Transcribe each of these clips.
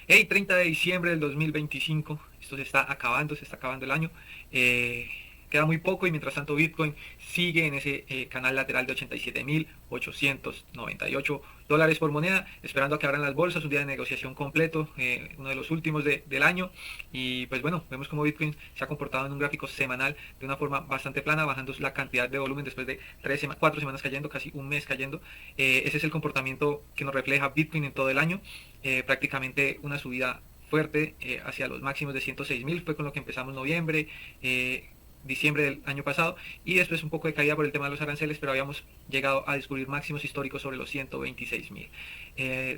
Hey, 30 de diciembre del 2025, esto se está acabando el año. Queda muy poco y mientras tanto Bitcoin sigue en ese canal lateral de 87.898 dólares por moneda, esperando a que abran las bolsas, un día de negociación completo, uno de los últimos del año. Y pues bueno, vemos como Bitcoin se ha comportado en un gráfico semanal de una forma bastante plana, bajando la cantidad de volumen después de 4 semanas cayendo, casi un mes cayendo. Ese es el comportamiento que nos refleja Bitcoin en todo el año. Prácticamente una subida fuerte hacia los máximos de 106.000 fue con lo que empezamos noviembre, diciembre del año pasado, y después un poco de caída por el tema de los aranceles, pero habíamos llegado a descubrir máximos históricos sobre los 126.000.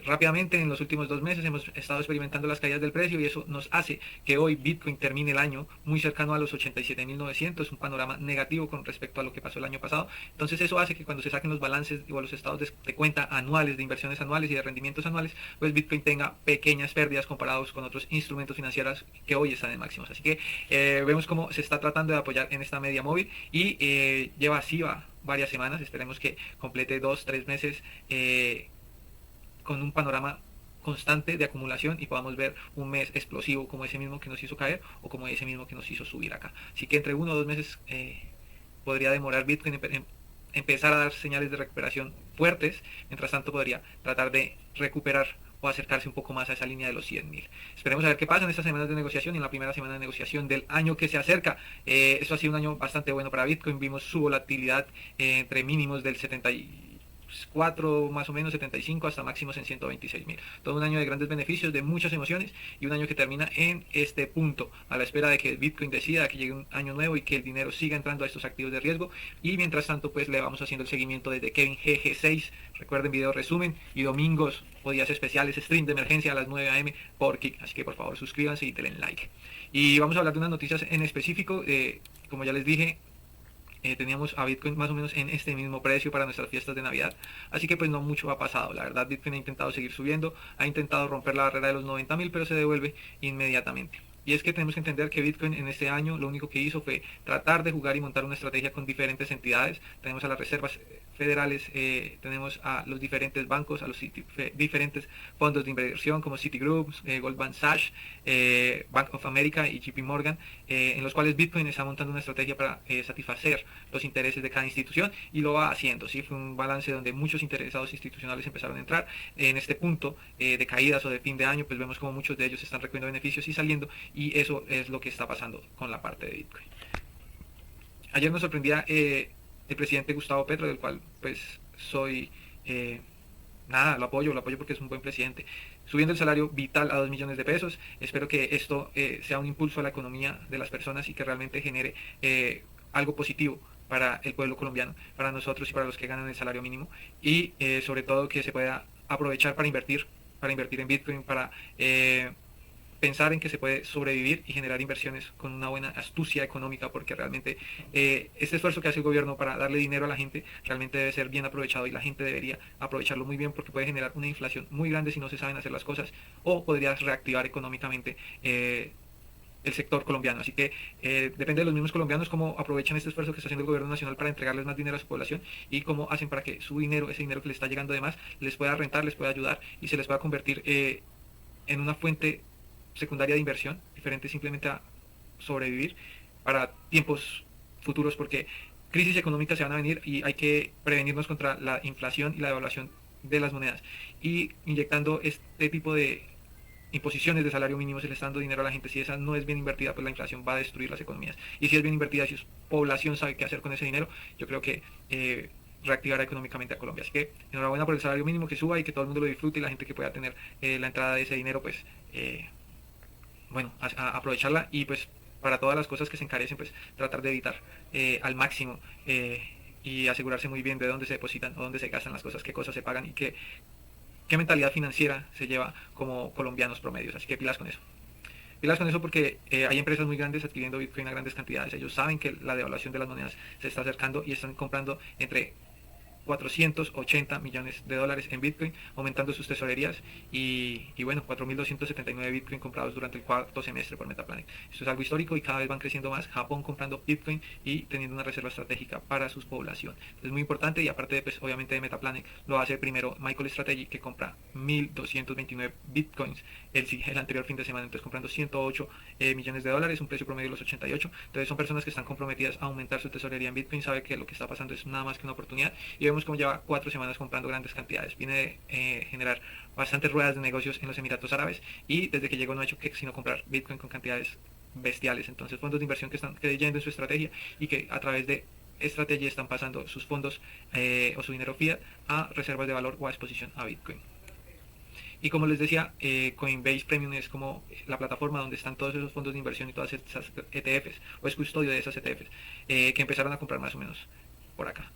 Rápidamente en los últimos 2 meses hemos estado experimentando las caídas del precio y eso nos hace que hoy Bitcoin termine el año muy cercano a los 87.900, un panorama negativo con respecto a lo que pasó el año pasado. Entonces eso hace que cuando se saquen los balances o los estados de cuenta anuales, de inversiones anuales y de rendimientos anuales, pues Bitcoin tenga pequeñas pérdidas comparados con otros instrumentos financieros que hoy están en máximos. Así que vemos cómo se está tratando de apoyar en esta media móvil y lleva así varias semanas. Esperemos que complete 2, 3 meses con un panorama constante de acumulación y podamos ver un mes explosivo como ese mismo que nos hizo caer o como ese mismo que nos hizo subir acá. Así que entre 1 o 2 meses podría demorar Bitcoin en empezar a dar señales de recuperación fuertes. Mientras tanto podría tratar de recuperar o acercarse un poco más a esa línea de los 100.000. Esperemos a ver qué pasa en estas semanas de negociación y en la primera semana de negociación del año que se acerca. Esto ha sido un año bastante bueno para Bitcoin. Vimos su volatilidad entre mínimos del 74 más o menos, 75 hasta máximos en 126.000. Todo un año de grandes beneficios, de muchas emociones y un año que termina en este punto, a la espera de que Bitcoin decida que llegue un año nuevo y que el dinero siga entrando a estos activos de riesgo. Y mientras tanto pues le vamos haciendo el seguimiento desde Kevin GG6. Recuerden, video resumen y domingos o días especiales, stream de emergencia a las 9 am por Kik. Así que por favor suscríbanse y denle like. Y vamos a hablar de unas noticias en específico. Como ya les dije, teníamos a Bitcoin más o menos en este mismo precio para nuestras fiestas de Navidad, así que pues no mucho ha pasado. La verdad, Bitcoin ha intentado seguir subiendo, ha intentado romper la barrera de los 90.000, pero se devuelve inmediatamente. Y es que tenemos que entender que Bitcoin en este año lo único que hizo fue tratar de jugar y montar una estrategia con diferentes entidades. Tenemos a las reservas federales, tenemos a los diferentes bancos, a los diferentes fondos de inversión como Citigroup, Goldman Sachs, Bank of America y JP Morgan, en los cuales Bitcoin está montando una estrategia para satisfacer los intereses de cada institución y lo va haciendo. ¿Sí? Fue un balance donde muchos interesados institucionales empezaron a entrar. En este punto de caídas o de fin de año, pues vemos como muchos de ellos están recogiendo beneficios y saliendo, y eso es lo que está pasando con la parte de Bitcoin. Ayer nos sorprendía el presidente Gustavo Petro, del cual pues soy... nada, lo apoyo porque es un buen presidente, subiendo el salario vital a 2 millones de pesos. Espero que esto sea un impulso a la economía de las personas y que realmente genere algo positivo para el pueblo colombiano, para nosotros y para los que ganan el salario mínimo, y sobre todo que se pueda aprovechar para invertir en Bitcoin, para pensar en que se puede sobrevivir y generar inversiones con una buena astucia económica, porque realmente este esfuerzo que hace el gobierno para darle dinero a la gente realmente debe ser bien aprovechado y la gente debería aprovecharlo muy bien, porque puede generar una inflación muy grande si no se saben hacer las cosas, o podría reactivar económicamente el sector colombiano. Así que depende de los mismos colombianos cómo aprovechan este esfuerzo que está haciendo el gobierno nacional para entregarles más dinero a su población, y cómo hacen para que su dinero, ese dinero que les está llegando de más, les pueda rentar, les pueda ayudar y se les pueda convertir en una fuente secundaria de inversión, diferente simplemente a sobrevivir para tiempos futuros, porque crisis económicas se van a venir y hay que prevenirnos contra la inflación y la devaluación de las monedas. Y inyectando este tipo de imposiciones de salario mínimo se le está dando dinero a la gente. Si esa no es bien invertida, pues la inflación va a destruir las economías. Y si es bien invertida, si su población sabe qué hacer con ese dinero, yo creo que reactivará económicamente a Colombia. Así que enhorabuena por el salario mínimo que suba y que todo el mundo lo disfrute, y la gente que pueda tener la entrada de ese dinero, pues bueno, a aprovecharla, y pues para todas las cosas que se encarecen, pues tratar de evitar al máximo y asegurarse muy bien de dónde se depositan o dónde se gastan las cosas, qué cosas se pagan y qué mentalidad financiera se lleva como colombianos promedios. Así que pilas con eso. Pilas con eso, porque hay empresas muy grandes adquiriendo Bitcoin a grandes cantidades. Ellos saben que la devaluación de las monedas se está acercando y están comprando entre 480 millones de dólares en Bitcoin, aumentando sus tesorerías y bueno, 4.279 Bitcoin comprados durante el cuarto semestre por Metaplanet. Esto es algo histórico y cada vez van creciendo más. Japón comprando Bitcoin y teniendo una reserva estratégica para su población. Es muy importante y aparte de, pues, obviamente de Metaplanet, lo hace primero MicroStrategy, que compra 1.229 Bitcoins el anterior fin de semana, entonces comprando 108 millones de dólares, un precio promedio de los 88. Entonces son personas que están comprometidas a aumentar su tesorería en Bitcoin, sabe que lo que está pasando es nada más que una oportunidad y vemos como lleva 4 semanas comprando grandes cantidades. Viene de generar bastantes ruedas de negocios en los Emiratos Árabes y desde que llegó no ha hecho que sino comprar Bitcoin con cantidades bestiales. Entonces fondos de inversión que están creyendo en su estrategia y que a través de estrategia están pasando sus fondos o su dinero fiat a reservas de valor o a exposición a Bitcoin. Y como les decía, Coinbase Premium es como la plataforma donde están todos esos fondos de inversión y todas esas ETFs, o es custodio de esas ETFs, que empezaron a comprar más o menos por acá,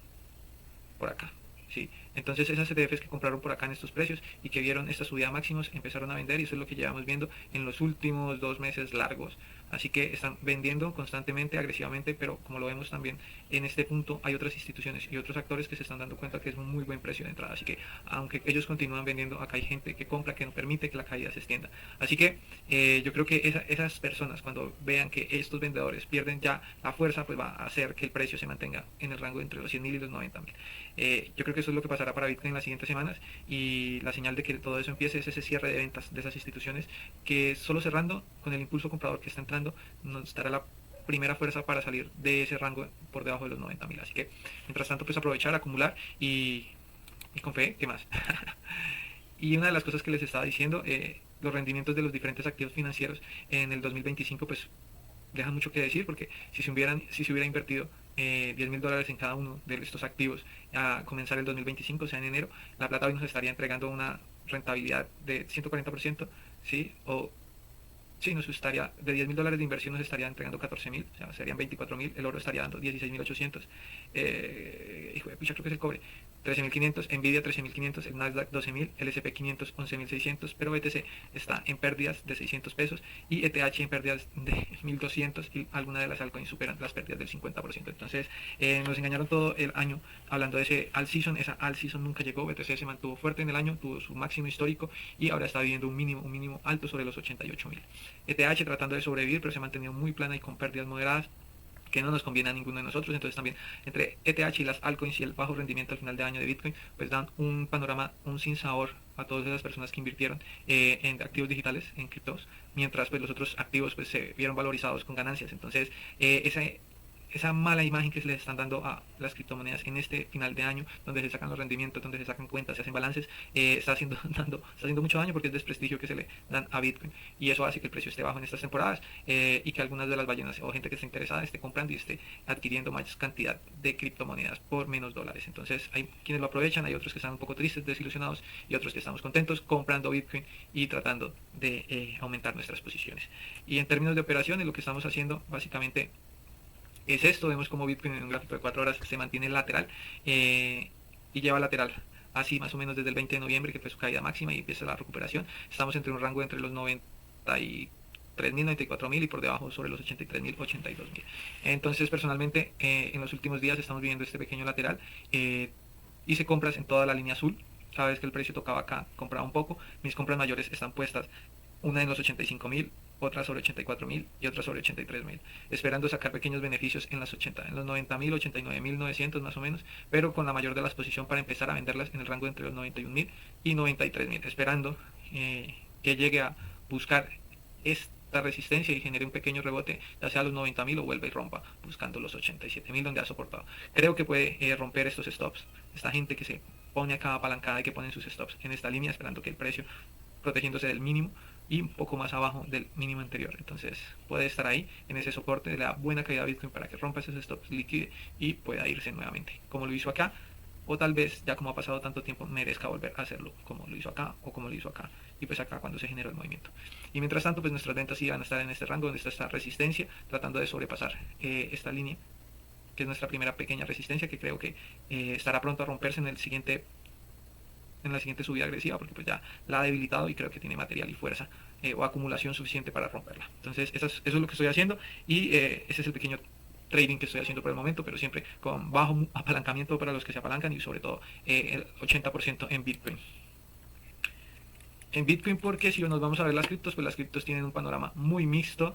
por acá. Sí, entonces esas ETFs que compraron por acá en estos precios y que vieron esta subida a máximos empezaron a vender y eso es lo que llevamos viendo en los últimos 2 meses largos. Así que están vendiendo constantemente, agresivamente, pero como lo vemos también en este punto hay otras instituciones y otros actores que se están dando cuenta que es un muy buen precio de entrada. Así que aunque ellos continúan vendiendo, acá hay gente que compra que no permite que la caída se extienda. Así que yo creo que esas personas cuando vean que estos vendedores pierden ya la fuerza, pues va a hacer que el precio se mantenga en el rango entre los 100.000 y los 90.000. Yo creo que eso es lo que pasará para Bitcoin en las siguientes semanas y la señal de que todo eso empiece es ese cierre de ventas de esas instituciones que solo cerrando con el impulso comprador que está entrando nos dará la primera fuerza para salir de ese rango por debajo de los 90.000. Así que mientras tanto pues aprovechar, acumular y con fe, ¿qué más? Y una de las cosas que les estaba diciendo, los rendimientos de los diferentes activos financieros en el 2025 pues dejan mucho que decir porque si se hubiera invertido $10.000 en cada uno de estos activos a comenzar el 2025, o sea en enero, la plata hoy nos estaría entregando una rentabilidad de 140%, ¿sí? O sí, nos estaría, de $10.000 de inversión nos estaría entregando 14.000, o sea, serían 24.000, el oro estaría dando 16.800, hijo de pucha, creo que es el cobre, 13.500, Nvidia 13.500, el Nasdaq 12.000, el S&P 500 11.600, pero BTC está en pérdidas de 600 pesos y ETH en pérdidas de 1.200 y algunas de las altcoins superan las pérdidas del 50%. Entonces nos engañaron todo el año hablando de ese alt season, esa alt season nunca llegó, BTC se mantuvo fuerte en el año, tuvo su máximo histórico y ahora está viviendo un mínimo alto sobre los 88.000. ETH tratando de sobrevivir, pero se ha mantenido muy plana y con pérdidas moderadas que no nos conviene a ninguno de nosotros. Entonces también entre ETH y las altcoins y el bajo rendimiento al final de año de Bitcoin pues dan un panorama, un sinsabor a todas esas personas que invirtieron en activos digitales, en criptos, mientras pues los otros activos pues se vieron valorizados con ganancias. Entonces esa mala imagen que se les están dando a las criptomonedas en este final de año, donde se sacan los rendimientos, donde se sacan cuentas, se hacen balances, está haciendo mucho daño porque es desprestigio que se le dan a Bitcoin y eso hace que el precio esté bajo en estas temporadas y que algunas de las ballenas o gente que esté interesada esté comprando y esté adquiriendo más cantidad de criptomonedas por menos dólares. Entonces hay quienes lo aprovechan, hay otros que están un poco tristes, desilusionados y otros que estamos contentos comprando Bitcoin y tratando de aumentar nuestras posiciones. Y en términos de operaciones lo que estamos haciendo básicamente es esto. Vemos como Bitcoin en un gráfico de 4 horas se mantiene lateral y lleva lateral así más o menos desde el 20 de noviembre que fue su caída máxima y empieza la recuperación. Estamos entre un rango entre los 93.000, 94.000 y por debajo sobre los 83.000, 82.000. Entonces personalmente en los últimos días estamos viviendo este pequeño lateral. Hice compras en toda la línea azul. Cada vez que el precio tocaba acá compraba un poco. Mis compras mayores están puestas una en los 85.000, otra sobre 84.000 y otra sobre 83.000, esperando sacar pequeños beneficios en las 80, en los 90.000, 89.900 más o menos, pero con la mayor de la exposición para empezar a venderlas en el rango entre los 91.000 y 93.000, esperando que llegue a buscar esta resistencia y genere un pequeño rebote, ya sea a los 90.000 o vuelva y rompa, buscando los 87.000 donde ha soportado. Creo que puede romper estos stops. Esta gente que se pone acá apalancada y que ponen sus stops en esta línea, esperando que el precio, protegiéndose del mínimo y un poco más abajo del mínimo anterior. Entonces puede estar ahí en ese soporte de la buena caída de Bitcoin para que rompa esos stops, liquide y pueda irse nuevamente, como lo hizo acá, o tal vez ya como ha pasado tanto tiempo merezca volver a hacerlo como lo hizo acá o como lo hizo acá y pues acá cuando se generó el movimiento. Y mientras tanto pues nuestras ventas sí van a estar en este rango donde está esta resistencia, tratando de sobrepasar esta línea que es nuestra primera pequeña resistencia, que creo que estará pronto a romperse en la siguiente subida agresiva, porque pues ya la ha debilitado y creo que tiene material y fuerza o acumulación suficiente para romperla. Entonces eso es lo que estoy haciendo y ese es el pequeño trading que estoy haciendo por el momento, pero siempre con bajo apalancamiento para los que se apalancan y sobre todo el 80% en Bitcoin. En Bitcoin, porque si nos vamos a ver las criptos, pues las criptos tienen un panorama muy mixto.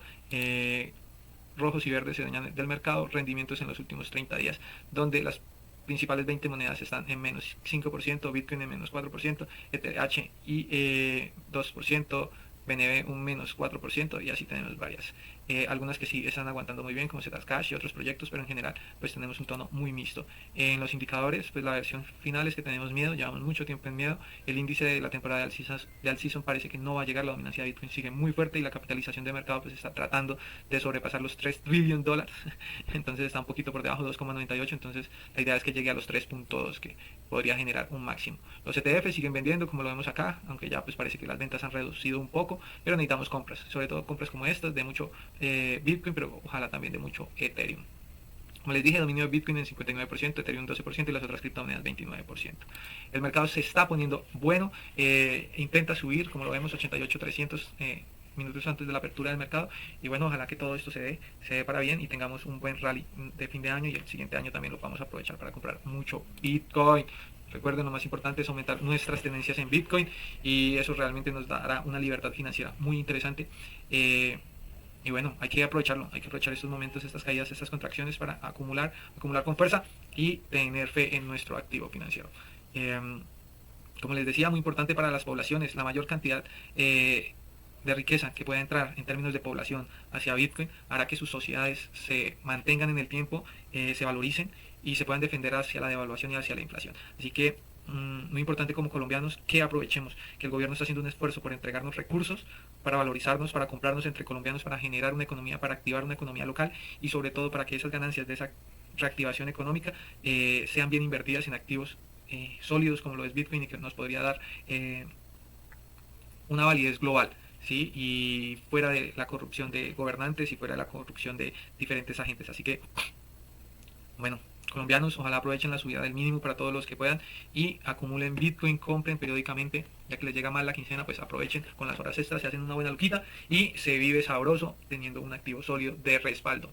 Rojos y verdes se dañan del mercado, rendimientos en los últimos 30 días, donde las principales 20 monedas están en menos 5%, Bitcoin en menos 4%, ETH y 2%, BNB un menos 4%, y así tenemos varias. Algunas que sí están aguantando muy bien, como Zcash y otros proyectos, pero en general pues tenemos un tono muy mixto. En los indicadores, pues la versión final es que tenemos miedo, llevamos mucho tiempo en miedo. El índice de la temporada de all-season parece que no va a llegar, la dominancia de Bitcoin sigue muy fuerte y la capitalización de mercado pues está tratando de sobrepasar los $3 trillion, entonces está un poquito por debajo, 2,98, entonces la idea es que llegue a los 3.2, que podría generar un máximo. Los ETF siguen vendiendo, como lo vemos acá, aunque ya pues parece que las ventas han reducido un poco, pero necesitamos compras, sobre todo compras como estas, de mucho Bitcoin, pero ojalá también de mucho Ethereum. Como les dije, dominio de Bitcoin en 59%, Ethereum 12% y las otras criptomonedas 29%. El mercado se está poniendo bueno, intenta subir, como lo vemos, 88,300 minutos antes de la apertura del mercado, y bueno, ojalá que todo esto se dé para bien y tengamos un buen rally de fin de año, y el siguiente año también lo vamos a aprovechar para comprar mucho Bitcoin. Recuerden, lo más importante es aumentar nuestras tenencias en Bitcoin, y eso realmente nos dará una libertad financiera muy interesante. Y bueno, hay que aprovecharlo, hay que aprovechar estos momentos, estas caídas, estas contracciones para acumular con fuerza y tener fe en nuestro activo financiero. Como les decía, muy importante para las poblaciones, la mayor cantidad de riqueza que pueda entrar en términos de población hacia Bitcoin hará que sus sociedades se mantengan en el tiempo, se valoricen y se puedan defender hacia la devaluación y hacia la inflación. Así que muy importante como colombianos que aprovechemos que el gobierno está haciendo un esfuerzo por entregarnos recursos, para valorizarnos, para comprarnos entre colombianos, para generar una economía, para activar una economía local, y sobre todo para que esas ganancias de esa reactivación económica sean bien invertidas en activos sólidos como lo es Bitcoin, y que nos podría dar una validez global, ¿sí? Y fuera de la corrupción de gobernantes y fuera de la corrupción de diferentes agentes. Así que, bueno, colombianos, ojalá aprovechen la subida del mínimo para todos los que puedan y acumulen Bitcoin, compren periódicamente, ya que les llega mal la quincena, pues aprovechen con las horas extras, se hacen una buena luquita y se vive sabroso teniendo un activo sólido de respaldo.